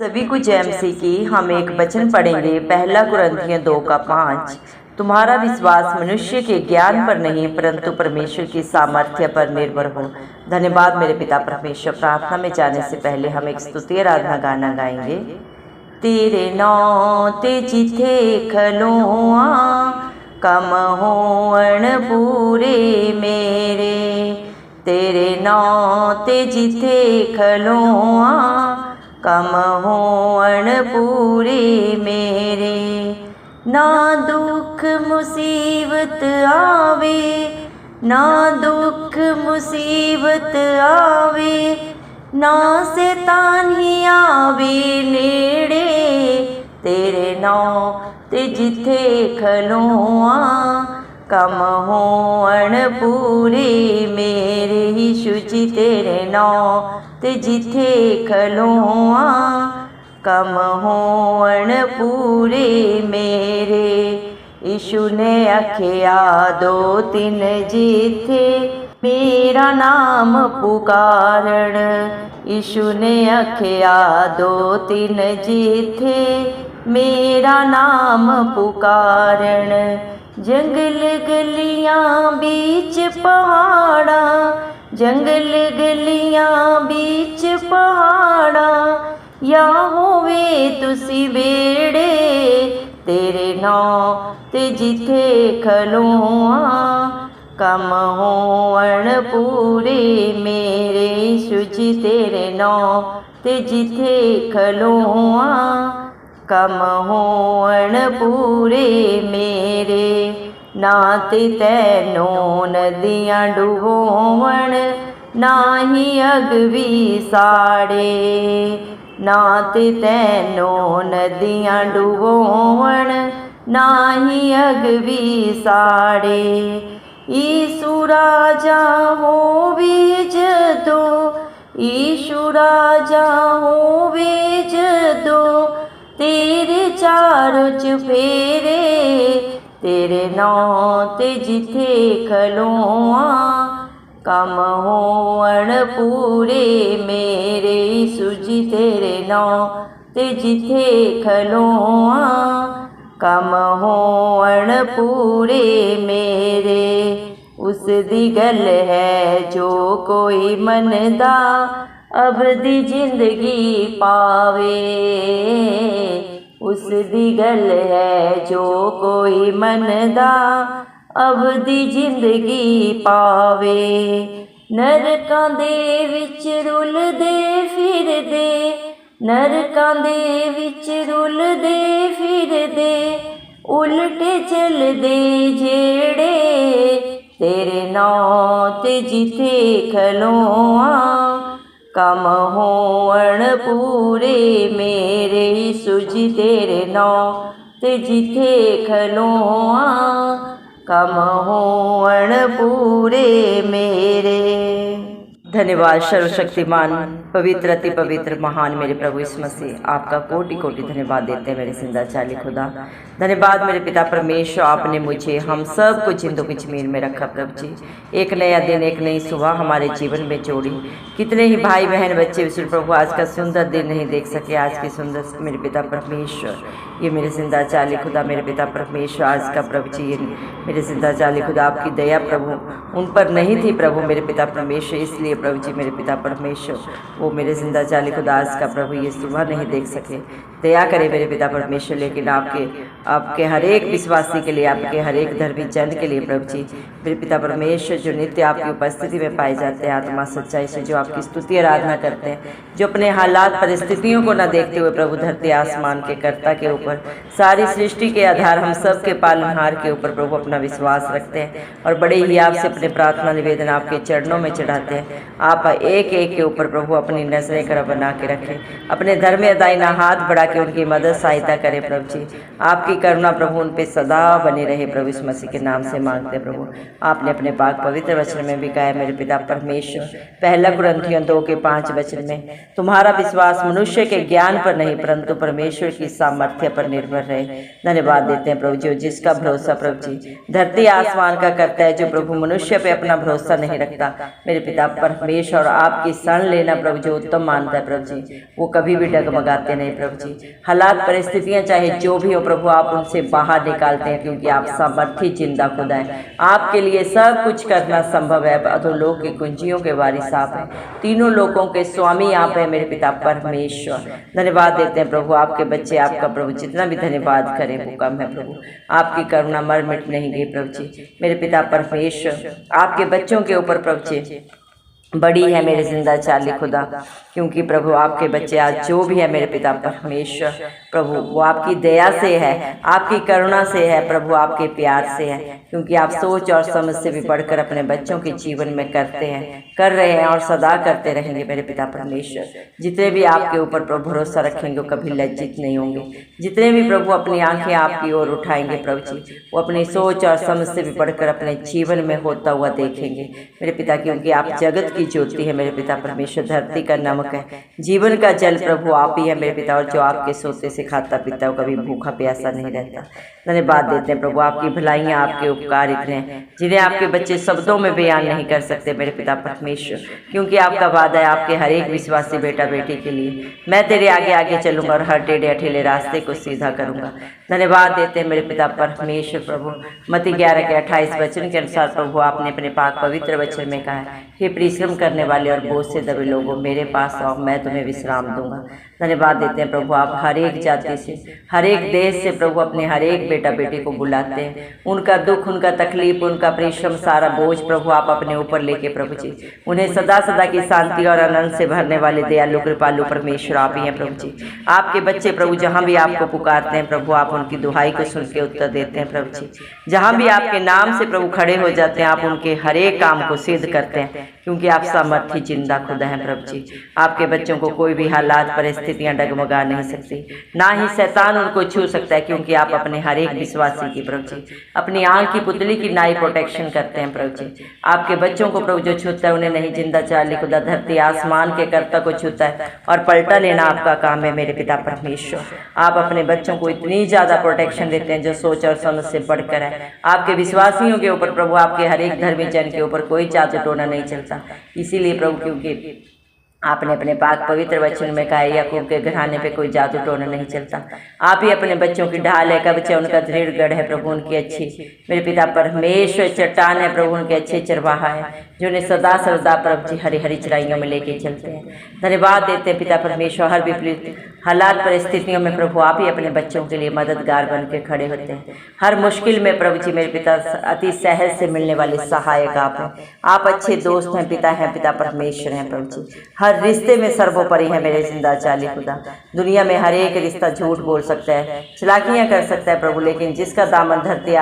सभी को जय मसीह की। हम एक वचन पढ़ेंगे, पहला कुरिन्थियों 2:5। तुम्हारा विश्वास मनुष्य के ज्ञान पर नहीं परंतु परमेश्वर की सामर्थ्य पर निर्भर हो। धन्यवाद मेरे पिता परमेश्वर। प्रार्थना में जाने से पहले हम एक स्तुति आराधना गाना गाएंगे। तेरे नाम ते जिथे खलोआ कम होण पूरे मेरे, तेरे नाम ते जिथे खलोआ कम होण पूरे मेरे। ना दुख मुसीबत आवे, ना दुख मुसीबत आवे, ना शैतान ही आवे नेड़े, तेरे नाम ते जिथे खलोआ कम होण पूरे मेरे। यीशु जी तेरे नाम ते जिथे खलोआ कम होण पूरे मेरे। यीशु ने आख्या 2-3 जिथे मेरा नाम पुकारन, यीशु ने आख्या 2-3 जिथे मेरा नाम पुकारन। जंगल गलियां बीच पहाड़ा, जंगल गलियां बीच पहाड़ा, या होवे तुसी बेड़े, तेरे नाम ते जिथे खलोआ कम होण पूरे मेरे। यीशु जी तेरे नाम ते जिथे खलोआ कम होण पूरे मेरे। ना ते तैनो नदियां डुबोवण, ना ही अगवी साड़े, ना ते तैनो नदियां डुबोवण, ना ही अगवी साड़े। यीशु राजा होवे जदो, यीशु राजा होवे जदो, तेरे चारों चुफेरे, तेरे नाम ते जिथे खलोआ कम होण पूरे मेरे। यीशु जी तेरे नाम ते जिथे खलोआ कम होण पूरे मेरे। उस दी गल है जो कोई मनदा अब दी जिंदगी पावे, उस दी गल है जो कोई मनदा अब दी जिंदगी पावे। नरकां दे विच रुलदे फिरदे, नरकां दे विच रुलदे फिरदे, उल्टे चलदे जेड़े, तेरे नाम ते जिथे खलोआ कम होण पूरे मेरे। यीशु जी तेरे नाम ते जिथे खलोआ कम होण पूरे मेरे। धन्यवाद सर्वशक्तिमान पवित्र अति पवित्र महान मेरे प्रभु यीशु मसीह, आपका कोटि कोटि धन्यवाद देते हैं मेरे जिंदा चाली खुदा। धन्यवाद मेरे पिता परमेश्वर, आपने मुझे हम सब को जिंदों की जमीन में रखा प्रभु जी। एक नया दिन, एक नई सुबह हमारे जीवन में जोड़ी। कितने ही भाई बहन बच्चे विश्व प्रभु आज का सुंदर दिन नहीं देख सके। आज की सुंदर मेरे पिता परमेश्वर, ये मेरे जिंदा चाली खुदा मेरे पिता परमेश्वर, आज का प्रभु जी मेरे जिंदा चाली खुदा आपकी दया प्रभु उन पर नहीं थी प्रभु मेरे पिता परमेश्वर, इसलिए प्रभु जी मेरे पिता परमेश्वर वो मेरे जिंदा चाली खुदा आज का प्रभु ये सुबह नहीं देख सके। दया करे मेरे पिता परमेश्वर, लेकिन आपके हर एक विश्वासी के लिए, आपके हर एक धर्मी जन के लिए प्रभु जी मेरे पिता परमेश्वर, जो नित्य आपकी उपस्थिति में पाए जाते हैं, आत्मा सच्चाई से जो आपकी स्तुति आराधना करते हैं, जो अपने हालात परिस्थितियों को न देखते हुए प्रभु धरती आसमान के कर्ता के ऊपर, सारी सृष्टि के आधार हम सब के पालनहार के ऊपर प्रभु अपना विश्वास रखते हैं और बड़े ही आपसे अपने प्रार्थना निवेदन आपके चरणों में चढ़ाते हैं। आप एक एक के ऊपर प्रभु अपनी नजरें कर बना के रखें, अपने धर्म दाहिना हाथ बढ़ा के उनकी मदद सहायता करें प्रभु जी। आपकी करुणा प्रभु उन पे सदा बनी रहे प्रभु इस मसीह के नाम से मांगते प्रभु। आपने अपने पाक पवित्र वचन में भी कहा मेरे पिता परमेश्वर, पहला कुरिन्थियों 2:5 वचन में, तुम्हारा विश्वास मनुष्य के ज्ञान पर नहीं परंतु परमेश्वर की सामर्थ्य पर निर्भर रहे। धन्यवाद देते हैं प्रभु जी, जिसका भरोसा प्रभु जी धरती आसमान का करता है, जो प्रभु मनुष्य पे अपना भरोसा नहीं रखता। मेरे पिता परमेश्वर परमेश्वर, और आपकी शरण लेना प्रभु जो उत्तम मानता है प्रभु जी, वो कभी भी डगमगाते नहीं प्रभु जी। हालात परिस्थितियां चाहे जो भी हो प्रभु, आप उनसे बाहर निकालते हैं, क्योंकि आप सामर्थी जिंदा खुदा है। आपके लिए सब कुछ करना संभव है। अधोलोक की कुंजियों के वारिस आप हैं, तीनों लोकों के स्वामी आप हैं मेरे पिता परमेश्वर। धन्यवाद देते हैं प्रभु, आपके बच्चे आपका प्रभु जितना भी धन्यवाद करें वो कम है प्रभु। आपकी करुणा मर मिट नहीं गई प्रभु जी मेरे पिता परमेश्वर। आपके बच्चों के ऊपर प्रभु जी बड़ी है मेरे जिंदा चाली खुदा, क्योंकि प्रभु आपके बच्चे आज जो भी है मेरे पिता परमेश्वर प्रभु, वो आपकी दया से है, आपकी करुणा से है प्रभु, आपके प्यार से है, क्योंकि आप सोच और समझ से भी बढ़कर अपने बच्चों के जीवन में करते हैं, कर रहे हैं और सदा करते रहेंगे मेरे पिता परमेश्वर। जितने भी आपके ऊपर प्रभु भरोसा रखेंगे वो कभी लज्जित नहीं होंगे। जितने भी प्रभु अपनी आंखें आपकी ओर उठाएंगे प्रभु जी, वो अपनी सोच और समझ से भी बढ़कर अपने जीवन में होता हुआ देखेंगे मेरे पिता, क्योंकि आप जगत की ज्योति है मेरे पिता परमेश्वर, धरती का नमक है, जीवन का जल प्रभु आप ही है मेरे पिता, और जो आपके सोते से खाता पीता है वो कभी भूखा प्यासा नहीं रहता। धन्यवाद देते हैं प्रभु, आपकी भलाइयाँ आपके उपकार इतने हैं जिन्हें आपके बच्चे शब्दों में बयान नहीं कर सकते मेरे पिता परमेश्वर, क्योंकि आपका वादा है आपके हर एक विश्वासी बेटा बेटी के लिए, मैं तेरे आगे आगे चलूंगा और हर टेढ़े अठेले रास्ते को सीधा करूंगा। धन्यवाद देते हैं मेरे पिता परमेश्वर प्रभु। मत्ती 11 के 28 वचन के अनुसार प्रभु आपने अपने पाक पवित्र वचन में कहा है, हे परिश्रम करने वाले और बोझ से दबे लोगों मेरे पास आओ, मैं तुम्हें विश्राम दूंगा। धन्यवाद देते हैं प्रभु, आप हर एक जाति से, हर एक देश से प्रभु अपने हर एक बेटा बेटी को बुलाते हैं, उनका दुख, उनका तकलीफ, उनका परिश्रम, सारा बोझ प्रभु आप अपने ऊपर लेके प्रभु जी उन्हें सदा सदा की शांति और आनंद से भरने वाले दयालु कृपालु परमेश्वर आप ही हैं प्रभु जी। आपके बच्चे प्रभु जहाँ भी आपको पुकारते हैं प्रभु, आप उनकी दुहाई को सुन के उत्तर देते हैं प्रभु जी। जहाँ भी आपके नाम से प्रभु खड़े हो जाते हैं, आप उनके हर एक काम को सिद्ध करते हैं, क्योंकि आप सामर्थी जिंदा खुदा हैं प्रभु जी। आपके बच्चों को कोई भी हालात परिस्थितियां डगमगा नहीं सकती, ना ही शैतान उनको छू सकता है, क्योंकि आप अपने हर एक विश्वासी की प्रभु जी अपनी आंख की पुतली की नाई प्रोटेक्शन करते हैं प्रभु जी। आपके बच्चों को प्रभु जो छूता है उन्हें नहीं जिंदा चाली खुदा, धरती आसमान के कर्ता को छूता है और पलटा लेना आपका काम है मेरे पिता परमेश्वर। आप अपने बच्चों को इतनी ज्यादा प्रोटेक्शन देते हैं जो सोच और समझ से बढ़कर है। आपके विश्वासियों के ऊपर प्रभु, आपके हर एक धर्मी जन के ऊपर कोई जादू टोना नहीं चलता, इसीलिए प्रभु क्योंकि आपने अपने पाक पवित्र वचन में कहा है, याकूब के घराने पे कोई जादू टोना नहीं चलता। आप ही अपने बच्चों की ढाल है, कवच है, उनका दृढ़ गढ़ है प्रभु, उनकी अच्छी मेरे पिता परमेश्वर चट्टान है प्रभु, उनके अच्छे चरवाहा है जो उन्हें सदा सर्वदा प्रभु जी हरी हरी चराइयों में लेके चलते हैं। धन्यवाद देते हैं पिता परमेश्वर, हर विपरीत हालात परिस्थितियों में प्रभु आप ही अपने बच्चों के लिए मददगार बन के खड़े होते हैं। हर मुश्किल में प्रभु जी मेरे पिता अति सहज से मिलने वाले सहायक आप हैं। आप अच्छे दोस्त हैं, पिता परमेश्वर हैं प्रभु जी। हर रिश्ते में सर्वोपरि है मेरे जिंदा चाली खुदा। दुनिया में हर एक रिश्ता झूठ बोल सकता है, चालाकियां कर सकता है प्रभु, लेकिन जिसका दामन धरती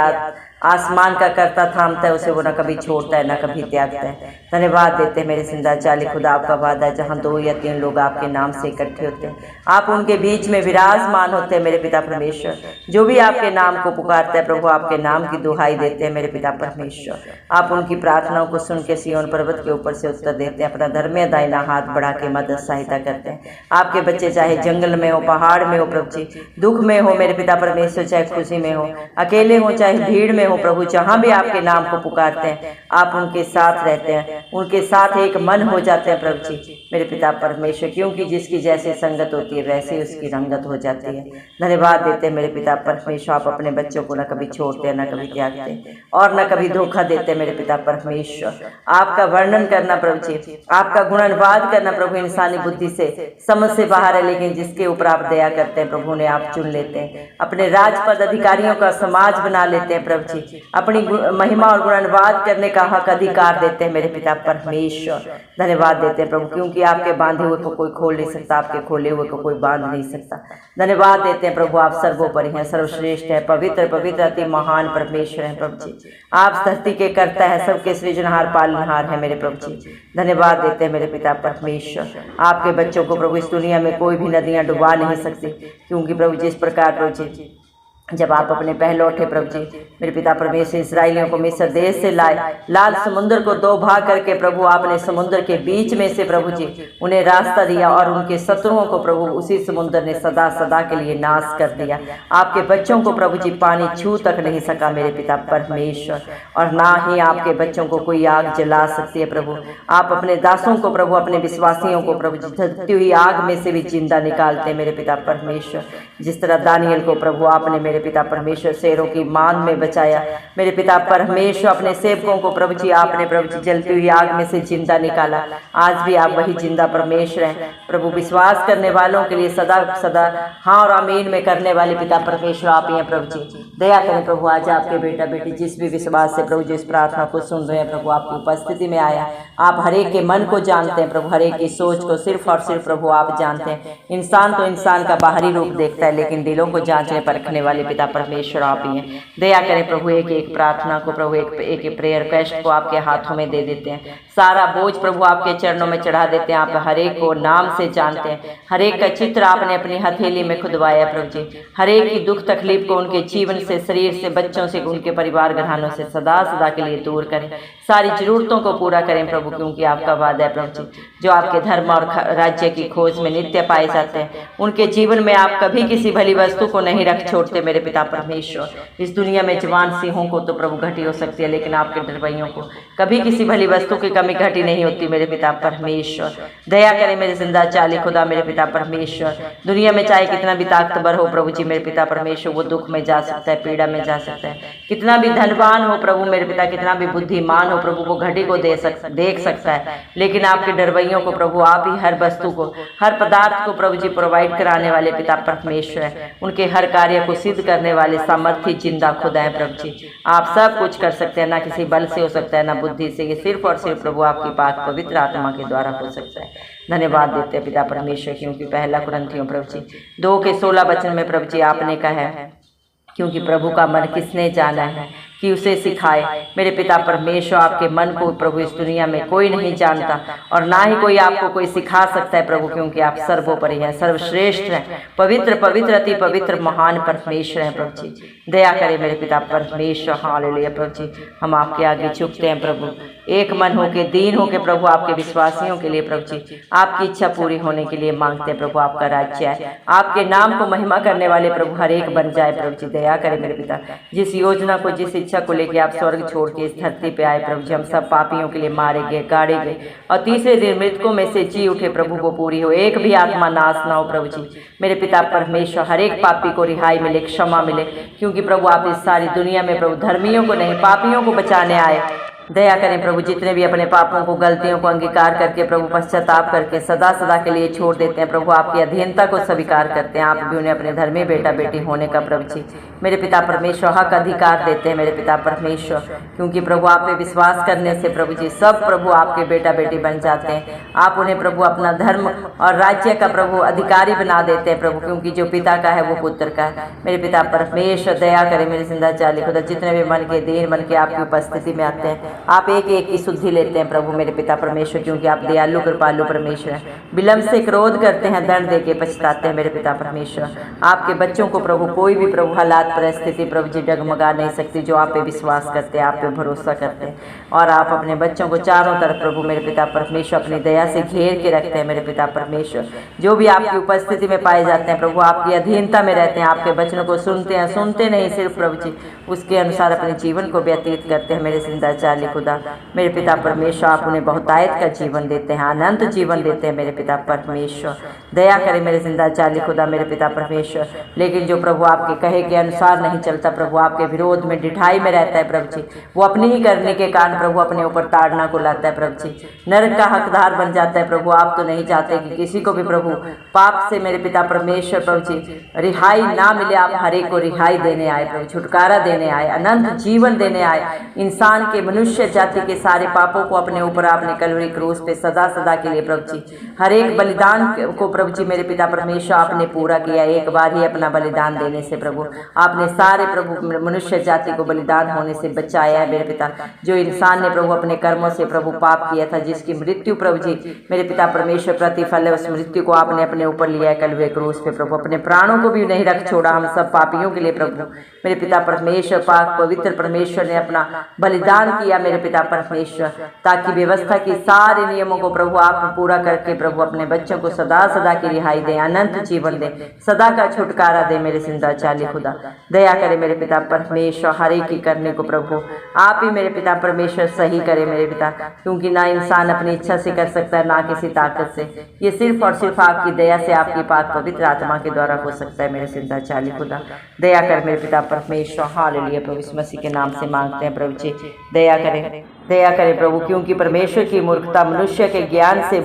आसमान का करता थामता है उसे वो न कभी छोड़ता है न कभी त्यागता है। धन्यवाद देते हैं मेरे जिंदा चाली खुदा, आपका वादा है जहाँ 2 या 3 लोग आपके नाम से इकट्ठे होते हैं आप उनके बीच में विराजमान होते हैं मेरे पिता परमेश्वर। जो भी आपके नाम को पुकारता है प्रभु आपके नाम की दुहाई देते हैं मेरे पिता परमेश्वर। आप उनकी प्रार्थनाओं को सुन के सिय्योन पर्वत के ऊपर से उत्तर देते हैं, अपना धर्म दाहिना हाथ बढ़ा के मदद सहायता करते हैं। आपके बच्चे चाहे जंगल में हो, पहाड़ में हो प्रभु जी, दुख में हो मेरे पिता परमेश्वर, चाहे खुशी में हो, अकेले हो चाहे भीड़ में हो प्रभु, जहाँ भी आपके नाम को पुकारते हैं आप उनके साथ रहते हैं, उनके साथ एक मन हो जाते हैं प्रभु जी मेरे पिता परमेश्वर, क्योंकि जिसकी जैसी संगत होती है वैसे उसकी रंगत हो जाती है। धन्यवाद देते हैं मेरे पिता परमेश्वर, आप अपने बच्चों को न कभी छोड़ते हैं न कभी त्यागते और न कभी धोखा देते मेरे पिता परमेश्वर। आपका वर्णन करना प्रभु जी, आपका गुणानुवाद करना प्रभु इंसानी बुद्धि से समझ से बाहर है, लेकिन जिसके ऊपर आप दया करते हैं प्रभु ने आप चुन लेते हैं, अपने राजपद अधिकारियों का समाज बना लेते हैं प्रभु जी, अपनी महिमा और गुणानुवाद करने का हक अधिकार देते हैं मेरे पिता परमेश्वर। धन्यवाद देते हैं प्रभु, क्योंकि आपके बांधे हुए को कोई खोल नहीं सकता, आपके खोले हुए को कोई बांध नहीं सकता। धन्यवाद देते हैं प्रभु, आप सर्वोपरि हैं, सर्वश्रेष्ठ है, पवित्र पवित्र अति महान परमेश्वर हैं प्रभु जी। आप धरती के कर्ता है, सबके सृजनहार पालनहार है मेरे प्रभु जी। धन्यवाद देते हैं मेरे पिता परमेश्वर। आपके बच्चों को प्रभु इस दुनिया में कोई भी नदियां डुबा नहीं सकती, क्योंकि प्रभु जिस प्रकार प्रभु जी जब आप अपने पहलौठे प्रभु जी मेरे पिता परमेश्वर इस्राएलियों को मिस्र देश से लाए, लाल समुद्र को दो भाग करके प्रभु आपने समुद्र के बीच में से प्रभु जी उन्हें रास्ता दिया और उनके शत्रुओं को प्रभु उसी समुद्र ने सदा सदा के लिए नाश कर दिया। आपके बच्चों को प्रभु जी पानी छू तक नहीं सका मेरे पिता परमेश्वर, और ना ही आपके बच्चों को कोई आग जला सकती है प्रभु। आप अपने दासों को प्रभु, अपने विश्वासियों को प्रभु जी जलती हुई आग में से भी जिंदा निकालते मेरे पिता परमेश्वर। जिस तरह दानियल को प्रभु आपने मेरे पिता परमेश्वर शेरों की मान में बचाया मेरे पिता परमेश्वर, अपने सेवकों को प्रभु जी आपने प्रभु जी जलती हुई आग में से जिंदा निकाला। आज भी आप वही जिंदा परमेश्वर हैं प्रभु। विश्वास करने वालों के लिए सदा सदा हाँ और आमीन में करने वाले पिता परमेश्वर आप ही हैं प्रभु जी। दया करें प्रभु, आज आपके बेटा बेटी जिस भी विश्वास से प्रभु जी इस प्रार्थना को सुन रहे हैं प्रभु, आपकी उपस्थिति में आया। आप हरेक के मन को जानते हैं प्रभु, हरेक की सोच को सिर्फ और सिर्फ प्रभु आप जानते हैं। इंसान तो इंसान का बाहरी रूप देखता है, लेकिन दिलों को जांचने परखने वाले पिता परमेश्वर आप ही हैं। दया करें प्रभु, एक एक प्रार्थना को प्रभु, एक एक प्रेयर रिक्वेस्ट को आपके हाथों में दे देते हैं। सारा बोझ प्रभु आपके चरणों में चढ़ा देते हैं। आप हरेक को नाम से जानते हैं, हरेक का चित्र आपने अपनी हथेली में खुदवाया प्रभु जी। हरेक की दुख तकलीफ को उनके जीवन से, शरीर से, बच्चों से, उनके परिवार घरानों से सदा सदा के लिए दूर करें। सारी जरूरतों को पूरा करें प्रभु, क्योंकि आपका वादा है प्रभु जी, जो आपके धर्म और राज्य की खोज में नित्य पाए जाते हैं उनके जीवन में आप कभी किसी भली वस्तु को नहीं रख छोड़ते मेरे पिता परमेश्वर। इस दुनिया में जवान सिंहों को तो प्रभु घटी हो सकती है, लेकिन आपके डरवैयों को कभी किसी भली वस्तु की कमी घटी नहीं होती मेरे पिता परमेश्वर। दया करें मेरे जिंदा चाली खुदा मेरे पिता परमेश्वर। दुनिया में चाहे कितना भी ताकतवर हो प्रभु जी मेरे पिता परमेश्वर, वो दुख में जा सकता है, पीड़ा में जा सकता है। कितना भी धनवान हो प्रभु मेरे पिता, कितना भी बुद्धिमान हो प्रभु, वो घड़ी को देख सकता है, लेकिन आपके डरवैयों को प्रभु आप ही हर वस्तु को, हर पदार्थ को प्रभु जी प्रोवाइड कराने वाले पिता परमेश्वर है। उनके हर कार्य को सिद्ध करने वाले सामर्थ्य जिंदा खुदा है प्रभु जी। आप सब कुछ कर सकते हैं, ना किसी बल से हो सकता है, ना बुद्धि से, ये सिर्फ और सिर्फ प्रभु आपकी पाक पवित्र आत्मा के द्वारा हो सकता है। धन्यवाद देते हैं पिता परमेश्वर, क्योंकि पहला कुरिन्थियों प्रभु जी 2:16 में प्रभु जी आपने कहा है, क्योंकि प्रभु का मन किसने जाना है कि उसे सिखाए। मेरे पिता परमेश्वर, आपके मन को प्रभु इस दुनिया में कोई नहीं जानता, और ना ही कोई आपको कोई सिखा सकता है प्रभु, क्योंकि आप सर्वोपरि हैं, सर्वश्रेष्ठ हैं, पवित्र पवित्र अति पवित्र महान परमेश्वर हैं प्रभु जी। दया करें मेरे पिता परमेश्वर। हालेलुया प्रभु जी, हम आपके आगे झुकते हैं प्रभु, एक मन होके, दीन होके प्रभु, आपके विश्वासियों के लिए प्रभु जी, आपकी इच्छा पूरी होने के लिए मांगते हैं प्रभु। आपका राज्य है, आपके नाम को महिमा करने वाले प्रभु हर एक बन जाए प्रभु जी। दया करें मेरे पिता, जिस योजना को, जिस इच्छा को लेके आप स्वर्ग छोड़ के इस धरती पे आए प्रभु जी, हम सब पापियों के लिए मारे गए, गाड़े गए, और तीसरे दिन मृतकों में से जी उठे प्रभु, वो पूरी हो, एक भी आत्मा नाश ना हो प्रभु जी। मेरे पिता परमेश्वर, हर एक पापी को रिहाई मिले, क्षमा मिले, क्योंकि प्रभु आप इस सारी दुनिया में प्रभु धर्मियों को नहीं, पापियों को बचाने आए। दया करें प्रभु, जितने भी अपने पापों को, गलतियों को अंगीकार करके प्रभु पश्चाताप करके सदा सदा के लिए छोड़ देते हैं प्रभु, आपकी अधीनता को स्वीकार करते हैं, आप भी उन्हें अपने धर्मी बेटा बेटी होने का प्रभु जी मेरे पिता परमेश्वर हक अधिकार देते हैं मेरे पिता परमेश्वर, क्योंकि प्रभु आप पे विश्वास करने से प्रभु जी सब प्रभु आपके बेटा बेटी बन जाते हैं। आप उन्हें प्रभु अपना धर्म और राज्य का प्रभु अधिकारी बना देते हैं प्रभु, क्योंकि जो पिता का है वो पुत्र का है मेरे पिता परमेश्वर। दया करें मेरे जिंदा चाली खुदा, जितने भी मन के दीन बन के आपकी उपस्थिति में आते हैं, आप एक एक की शुद्धि लेते हैं प्रभु मेरे पिता परमेश्वर, क्योंकि आप दयालु कृपालु परमेश्वर हैं। विलम्ब से क्रोध करते हैं, दंड दे के पछताते हैं मेरे पिता परमेश्वर। आपके बच्चों को प्रभु कोई भी प्रभु हालात परिस्थिति प्रभु जी डगमगा नहीं सकती, जो आप पे विश्वास करते हैं, आप पे भरोसा करते हैं, और आप अपने बच्चों को चारों तरफ प्रभु मेरे पिता परमेश्वर अपनी दया से घेर के रखते हैं मेरे पिता परमेश्वर। जो भी आपकी उपस्थिति में पाए जाते हैं प्रभु, आपकी अधीनता में रहते हैं, आपके वचनों को सुनते हैं, सुनते नहीं सिर्फ प्रभु जी, उसके अनुसार अपने जीवन को व्यतीत करते हैं मेरे जिंदा चाली खुदा मेरे पिता परमेश्वर। आप उन्हें बहुतायत का जीवन देते हैं, अनंत जीवन देते हैं मेरे पिता परमेश्वर। दया करें मेरे जिंदा चाली खुदा मेरे पिता परमेश्वर, लेकिन जो प्रभु आपके कहे के अनुसार नहीं चलता प्रभु, आपके विरोध में डिठाई में रहता है प्रभु जी, वो अपनी ही करने के कारण प्रभु अपने ऊपर ताड़ना को लाता है प्रभु जी, नरक का हकदार बन जाता है प्रभु। आप तो नहीं चाहते कि किसी को भी प्रभु पाप से मेरे पिता परमेश्वर प्रभु जी रिहाई ना मिले। आप हर एक को रिहाई देने आए प्रभु, छुटकारा देने आए, अनंत जीवन देने आए, इंसान के, मनुष्य मनुष्य जाति के सारे पापों को अपने ऊपर आपने कलवरी क्रूस पे सदा सदा के लिए प्रभु जी हर एक बलिदान को प्रभु जी मेरे पिता परमेश्वर आपने पूरा किया। एक बार ही अपना बलिदान देने से प्रभु आपने सारे प्रभु मनुष्य जाति को बलिदान होने से बचाया है मेरे पिता। जो इंसान ने प्रभु अपने कर्मों से प्रभु पाप किया था, जिसकी मृत्यु प्रभु जी मेरे पिता परमेश्वर प्रतिफल है, उस मृत्यु को आपने अपने ऊपर लिया है कलवरी क्रूस पे प्रभु। अपने प्राणों को भी नहीं रख छोड़ा हम सब पापियों के लिए प्रभु मेरे पिता परमेश्वर। पाक पवित्र परमेश्वर ने अपना बलिदान किया मेरे पिता परमेश्वर, ताकि व्यवस्था की सारे नियमों को प्रभु आप पूरा करके प्रभु अपने बच्चों को सदा सदा की रिहाई दे, अनंत जीवन दे, सदा का छुटकारा दे मेरे जिंदा चाली खुदा। दया करे मेरे पिता परमेश्वर, हर एक की करने को प्रभु आप ही मेरे पिता परमेश्वर सही करे मेरे पिता, क्योंकि ना इंसान अपनी इच्छा से कर सकता है ना किसी ताकत से, ये सिर्फ और सिर्फ आपकी दया से आपकी पाक पवित्र आत्मा के द्वारा हो सकता है मेरे जिंदा चाली खुदा। दया कर मेरे पिता परमेश्वर, हालेलुया प्रभु इस मसीह के नाम से मांगते हैं प्रभु जी, दया करें, दया करें प्रभु, क्योंकि परमेश्वर की मूर्खता मनुष्य के ज्ञान से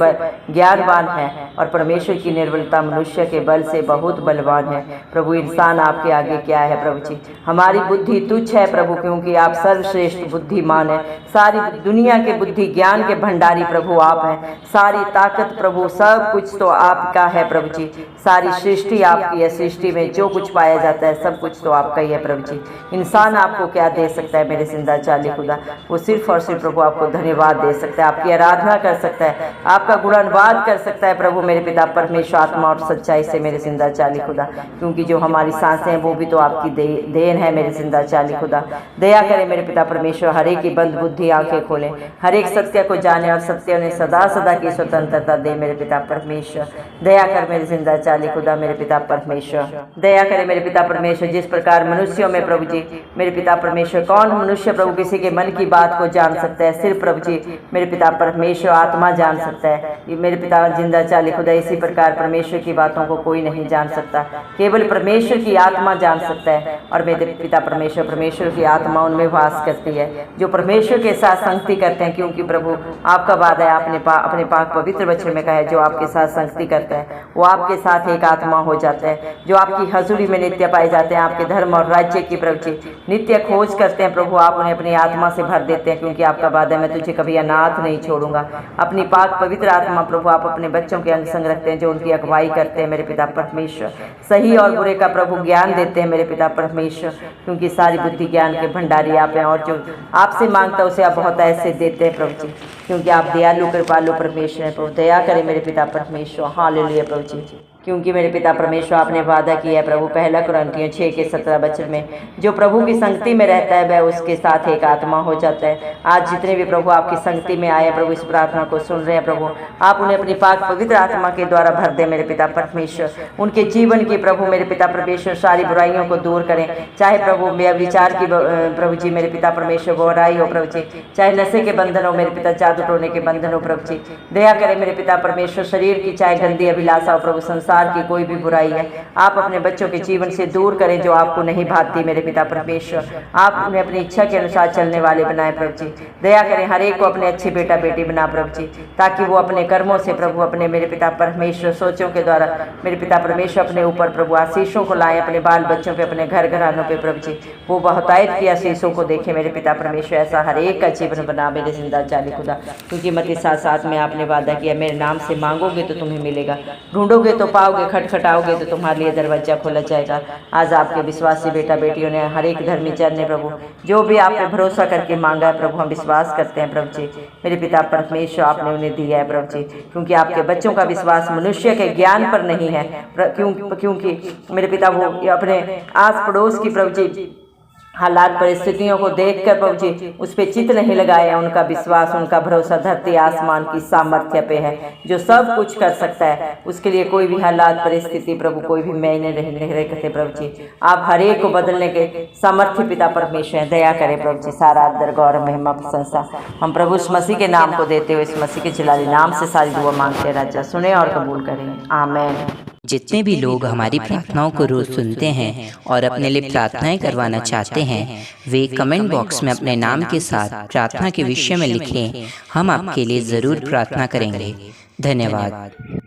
ज्ञानवान है और परमेश्वर की निर्बलता मनुष्य के बल से बहुत बलवान है। प्रभु इंसान आपके आगे क्या है प्रभु जी, हमारी बुद्धि तुच्छ है प्रभु, क्योंकि आप सर्वश्रेष्ठ बुद्धिमान है। सारी दुनिया के बुद्धि ज्ञान के भंडारी प्रभु आप हैं। सारी ताकत प्रभु सब कुछ तो आपका है प्रभु जी, सारी सृष्टि आपकी है, सृष्टि में जो कुछ पाया जाता है सब कुछ तो आपका ही है प्रभु जी। इंसान आपको क्या दे सकता है मेरे जिंदा चाली खुदा, वो सिर्फ और सिर्फ प्रभु आपको धन्यवाद दे सकता है, आपकी आराधना कर सकता है, आपका गुणानुवाद कर सकता है प्रभु मेरे पिता परमेश्वर, आत्मा और सच्चाई से मेरे जिंदा चाली खुदा, क्योंकि जो हमारी सांसें हैं वो भी तो आपकी देन है मेरे जिंदा चाली खुदा। दया करें मेरे पिता परमेश्वर, हर एक की बंद बुद्धि आंखें खोलें, हर एक सत्य को जाने और सत्य उन्हें सदा सदा की स्वतंत्रता दे मेरे पिता परमेश्वर। दया कर मेरे जिंदा चाली खुदा मेरे पिता परमेश्वर, दया करे मेरे पिता परमेश्वर। जिस प्रकार मनुष्यों में प्रभु जी मेरे पिता परमेश्वर, कौन मनुष्य प्रभु किसी के मन की बात को जान सकता है, सिर्फ प्रभु जी मेरे पिता परमेश्वर आत्मा जान सकता है ये मेरे पिता जिंदा चाली खुदा। इसी प्रकार परमेश्वर की बातों को कोई नहीं जान सकता, केवल परमेश्वर की आत्मा जान सकता है, और मेरे पिता परमेश्वर, परमेश्वर की आत्मा उनमें वास करती है जो परमेश्वर के साथ संगति करते हैं, क्योंकि प्रभु आपका वादा है, आपने अपने पाक पवित्र वचन में कहा है, जो आपके साथ संगति करता है वो आपके साथ एक आत्मा हो जाता है, जो आपकी हजूरी में नित्य पाए जाते हैं। आपके धर्म और राज्य की प्रभु जी नित्य खोज करते हैं प्रभु, आप उन्हें अपनी आत्मा से भर देते हैं, क्योंकि आपका वादा है, मैं तुझे कभी अनाथ नहीं छोड़ूंगा। अपनी पाक पवित्र आत्मा प्रभु आप अपने बच्चों के अंग संग रखते हैं, जो उनकी अगुवाई करते हैं मेरे पिता परमेश्वर। सही और बुरे का प्रभु ज्ञान देते हैं मेरे पिता परमेश्वर, क्योंकि सारी बुद्धि ज्ञान के भंडारी आप हैं, और जो आपसे मांगता है उसे आप बहुत ऐसे देते हैं प्रभु जी, क्योंकि आप दयालु कृपालु परमेश्वर हैं प्रभु। दया करें मेरे पिता परमेश्वर, हालेलुया प्रभु जी, क्योंकि मेरे पिता परमेश्वर आपने वादा किया है प्रभु, पहला कुरिन्थियों 6:17 वचन में, जो प्रभु की संगति में रहता है वह उसके साथ एक आत्मा हो जाता है। आज जितने भी प्रभु आपकी संगति में आए प्रभु, इस प्रार्थना को सुन रहे हैं प्रभु, आप उन्हें अपनी पाक पवित्र आत्मा के द्वारा भर दें मेरे पिता परमेश्वर। उनके जीवन की प्रभु मेरे पिता परमेश्वर सारी बुराइयों को दूर करें, चाहे प्रभु विचार की प्रभु जी मेरे पिता परमेश्वर बुराई हो प्रभु जी, चाहे नशे के बंधन हो मेरे पिता, जादू टोने के बंधन हो प्रभु जी। दया करें मेरे पिता परमेश्वर, शरीर की चाहे गंदी अभिलाषा हो प्रभु, संसार की कोई भी बुराई है आप अपने बच्चों के जीवन से दूर करें, जो आपको नहीं भाती मेरे पिता परमेश्वर। आप उन्हें अपनी इच्छा के अनुसार चलने वाले बनाए प्रभु जी। दया करें हर एक को अपने अच्छे बेटा बेटी बना प्रभु जी, ताकि वो अपने कर्मों से प्रभु अपने मेरे पिता परमेश्वर सोचों के द्वारा मेरे पिता परमेश्वर अपने ऊपर प्रभु आशीषों को लाए, अपने बाल बच्चों पे, अपने घर घरानों पे प्रभु जी, वो बहुतायत की आशीषों को देखे मेरे पिता परमेश्वर। ऐसा हर एक का जीवन बना मेरे जिंदा चाली खुदा, क्योंकि मत्ती 7:7 में आपने वादा किया, मेरे नाम से मांगोगे तो तुम्हें मिलेगा, ढूंढोगे तो पाओगे, खटखटाओगे तो तुम्हारे लिए दरवाजा खोला जाएगा। आज आपके विश्वासी बेटा बेटियों ने, हर एक धर्मी जन ने प्रभु जो भी आप पे भरोसा करके मांगा है प्रभु, हम विश्वास करते हैं प्रभु जी मेरे पिता परमेश्वर, आपने उन्हें दिया है प्रभु जी, क्योंकि आपके बच्चों का विश्वास मनुष्य के ज्ञान पर नहीं है, क्योंकि मेरे पिता वो अपने आस पड़ोस की प्रभु जी हालात परिस्थितियों को देखकर प्रभु जी उस पर चित नहीं लगाया। उनका विश्वास, उनका भरोसा धरती आसमान की सामर्थ्य पे है, जो सब कुछ कर सकता है। उसके लिए कोई भी हालात परिस्थिति प्रभु, कोई भी महीने नहीं रखते प्रभु जी, आप हर एक को बदलने के सामर्थ्य पिता परमेश्वर हैं। दया करें प्रभु जी, सारा आदर गौरव महिमा प्रशंसा हम प्रभु इस मसीह के नाम को देते हुए, इस मसीह के जलाली नाम से सारी दुआ मांगते हैं, राजा सुने और कबूल करें, आमीन। जितने भी लोग हमारी प्रार्थनाओं को रोज सुनते हैं और अपने लिए प्रार्थनाएं करवाना चाहते हैं, वे कमेंट बॉक्स में अपने नाम के साथ प्रार्थना के विषय में लिखें, हम आपके लिए ज़रूर प्रार्थना करेंगे। धन्यवाद।